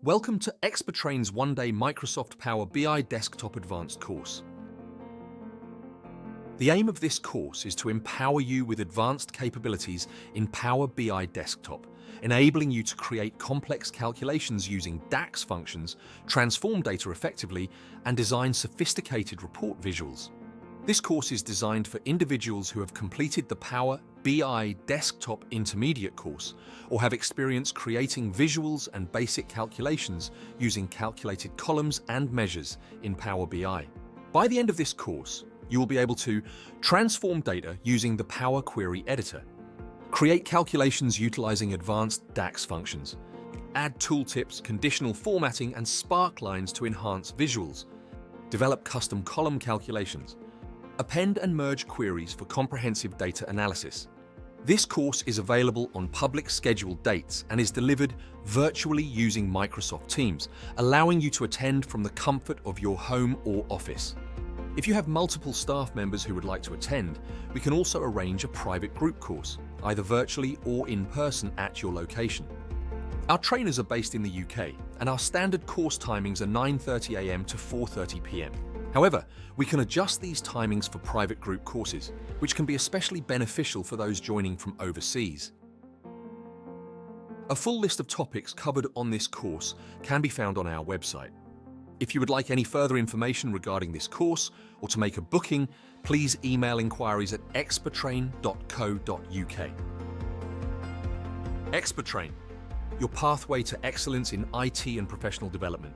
Welcome to Expertrain's one-day Microsoft Power BI Desktop Advanced course. The aim of this course is to empower you with advanced capabilities in Power BI Desktop, enabling you to create complex calculations using DAX functions, transform data effectively, and design sophisticated report visuals. This course is designed for individuals who have completed the Power BI Desktop Intermediate course or have experience creating visuals and basic calculations using calculated columns and measures in Power BI. By the end of this course, you will be able to transform data using the Power Query Editor, create calculations utilizing advanced DAX functions, add tooltips, conditional formatting, and spark lines to enhance visuals, develop custom column calculations, append and merge queries for comprehensive data analysis. This course is available on public scheduled dates and is delivered virtually using Microsoft Teams, allowing you to attend from the comfort of your home or office. If you have multiple staff members who would like to attend, we can also arrange a private group course, either virtually or in person at your location. Our trainers are based in the UK, and our standard course timings are 9:30 a.m. to 4:30 p.m. However, we can adjust these timings for private group courses, which can be especially beneficial for those joining from overseas. A full list of topics covered on this course can be found on our website. If you would like any further information regarding this course or to make a booking, please email inquiries at expertrain.co.uk. Expertrain, your pathway to excellence in IT and professional development.